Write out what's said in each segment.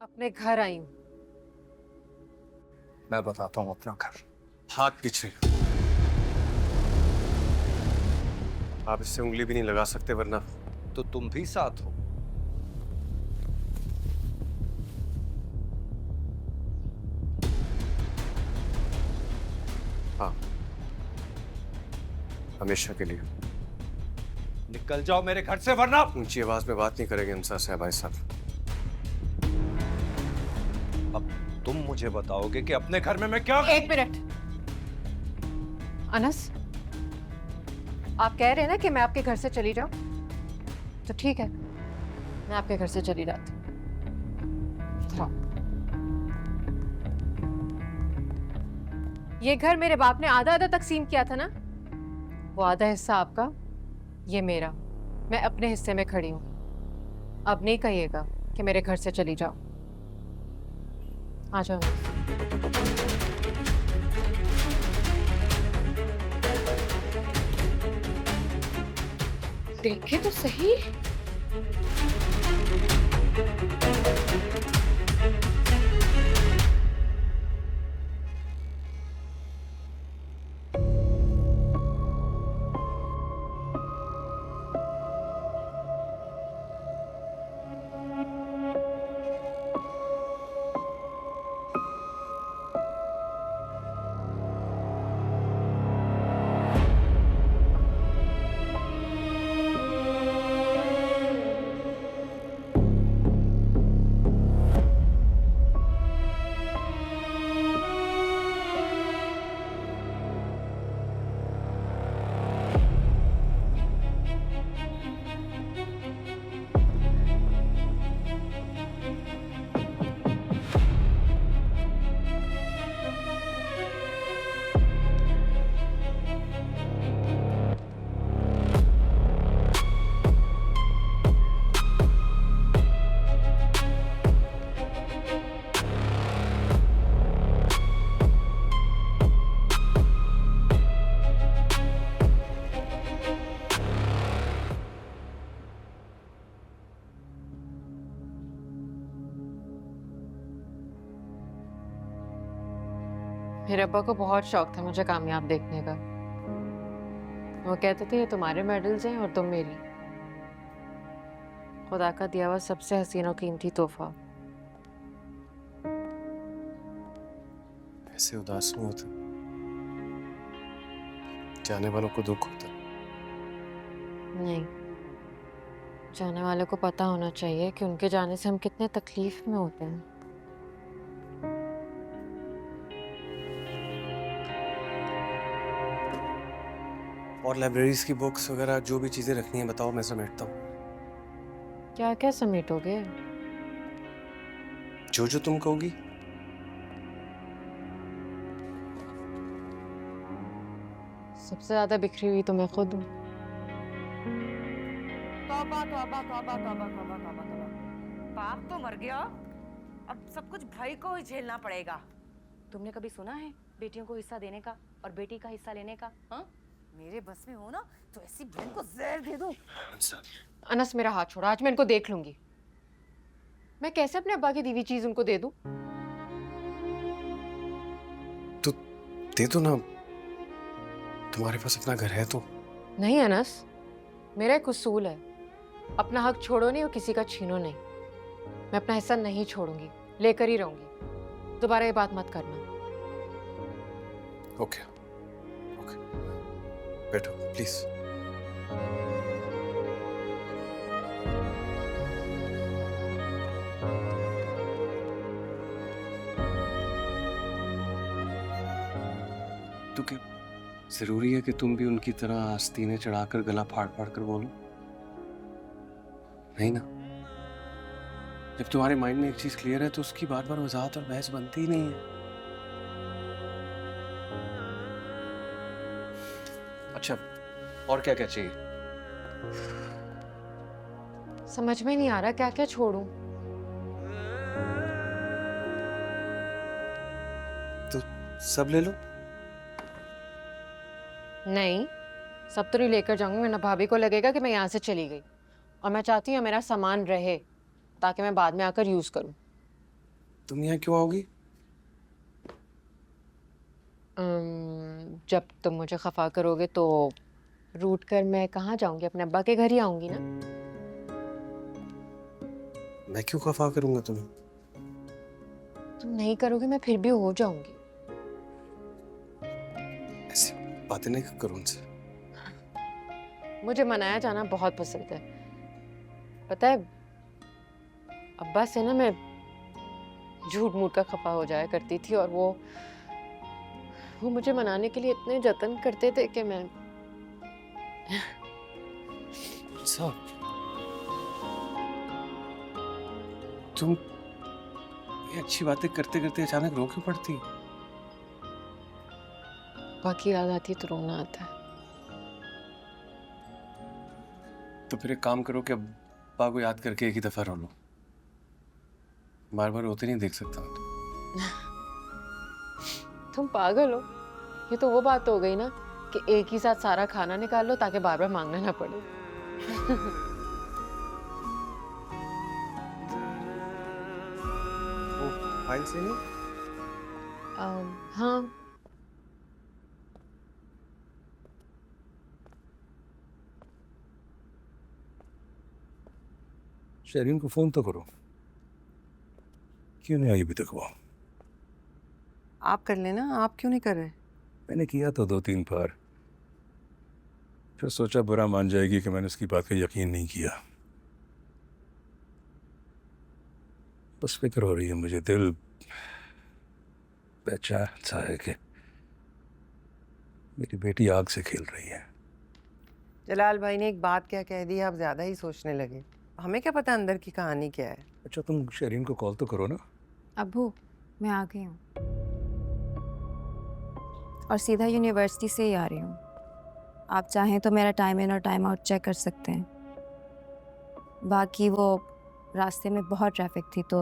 अपने घर आई हूँ। मैं बताता हूँ अपना घर। हाथ पीछे। आप इससे उंगली भी नहीं लगा सकते वरना। तो तुम भी साथ हो। हाँ, हमेशा के लिए। निकल जाओ मेरे घर से वरना। ऊंची आवाज में बात नहीं करेंगे अंसार साहब। भाई साहब, अब तुम मुझे बताओगे कि अपने घर में मैं क्या। एक मिनट। अनस, आप कह रहे हैं ना कि मैं आपके घर से चली जाऊं, तो ठीक है, मैं आपके घर से चली जाती हूं। हाँ। ये घर मेरे बाप ने आधा आधा तकसीम किया था ना, वो आधा हिस्सा आपका, ये मेरा। मैं अपने हिस्से में खड़ी हूं। अब नहीं कहिएगा कि मेरे घर से चली जाओ। आ जाओ। देखे तो सही। मेरे अब्बा को बहुत शौक था मुझे कामयाब देखने का। वो कहते थे ये तुम्हारे मेडल्स हैं और तुम मेरी। खुदा का दिया हुआ सबसे हसीन और कीमती तोहफा। ऐसे उदास नहीं होते। जाने वालों को दुख होता। नहीं, जाने वाले को पता होना चाहिए कि उनके जाने से हम कितने तकलीफ में होते हैं। और लाइब्रेरीज की बुक्स वगैरह जो भी चीजें रखनी है बताओ, मैं समेटता हूँ। क्या क्या समेटोगे? जो जो तुम कहोगी। सबसे ज्यादा बिखरी हुई तो मैं खुद हूँ। तौबा तौबा तौबा तौबा तौबा तौबा तौबा। बाप तो मर गया, अब सब कुछ भाई को ही झेलना पड़ेगा। तुमने कभी सुना है बेटियों को हिस्सा देने का और बेटी का हिस्सा लेने का? हाँ, मेरे बस में हो ना तो ऐसी बहन को जहर दे दूं। अनस, मेरा हाथ छोड़ा, आज मैं इनको देख लूंगी। मैं कैसे अपने अब्बा की दी हुई चीज उनको दे दूं? तो दे दो ना, तुम्हारे पास अपना घर है तो। नहीं अनस, मेरा एक उसूल है, अपना हक छोड़ो नहीं और किसी का छीनो नहीं। मैं अपना हिस्सा नहीं छोड़ूंगी, लेकर ही रहूंगी। दोबारा ये बात मत करना। ओके ओके, बैठो प्लीज। तो क्या जरूरी है कि तुम भी उनकी तरह आस्तीनें चढ़ाकर गला फाड़ फाड़ कर बोलो? नहीं ना। जब तुम्हारे माइंड में एक चीज क्लियर है तो उसकी बार बार वजाहत और बहस बनती ही नहीं है। अच्छा, और क्या क्या चाहिए? समझ में नहीं आ रहा क्या क्या छोड़ूं। तो सब ले लो। नहीं, सब तो नहीं लेकर जाऊंगी, वरना भाभी को लगेगा कि मैं यहाँ से चली गई। और मैं चाहती हूँ मेरा सामान रहे ताकि मैं बाद में आकर यूज करूँ। तुम यहाँ क्यों आओगी? जब तुम मुझे खफा करोगे तो रूठ कर मैं कहाँ जाऊंगी? अपने अब्बा के घर ही आऊंगी ना। मैं क्यों खफा करूंगा तुम्हें? तुम नहीं करोगे, मैं फिर भी हो जाऊंगी। ऐसी बातें नहीं करो उनसे। मुझे मनाया जाना बहुत पसंद है। पता है, अब्बा से ना मैं झूठ मूठ का खफा हो जाया करती थी, और वो मुझे मनाने के लिए इतने जतन करते थे कि मैं सब तुम ये अच्छी बातें करते करते अचानक रो क्यों पड़ती? अब्बा की याद आती तो रोना आता है। तो फिर एक काम करो कि अब्बा को याद करके एक ही दफा रो लो। बार बार रोते नहीं देख सकता मैं तुम पागल हो? ये तो वो बात हो गई ना कि एक ही साथ सारा खाना निकाल लो ताकि बार बार मांगना ना पड़े। फाइल से नहीं। हाँ, शेरिन को फोन तो करो, क्यों नहीं आई अभी तक वो? आप कर लेना, आप क्यों नहीं कर रहे? मैंने किया तो 2-3 बार, फिर सोचा बुरा मान जाएगी कि मैंने उसकी बात का यकीन नहीं किया। बस फिक्र हो रही है मुझे, दिल बेचैन सा है कि मेरी बेटी आग से खेल रही है। जलाल भाई ने एक बात क्या कह दी, आप ज्यादा ही सोचने लगे। हमें क्या पता अंदर की कहानी क्या है। अच्छा, तुम शेरिन को कॉल तो करो ना। अब्बू, मैं आ गई हूँ और सीधा यूनिवर्सिटी से ही आ रही हूँ। आप चाहें तो मेरा टाइम इन और टाइम आउट चेक कर सकते हैं। बाकी वो रास्ते में बहुत ट्रैफिक थी तो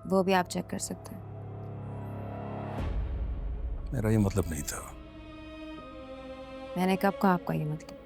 वो भी आप चेक कर सकते हैं। मेरा ये मतलब नहीं था। मैंने कब कहा आपका ये मतलब?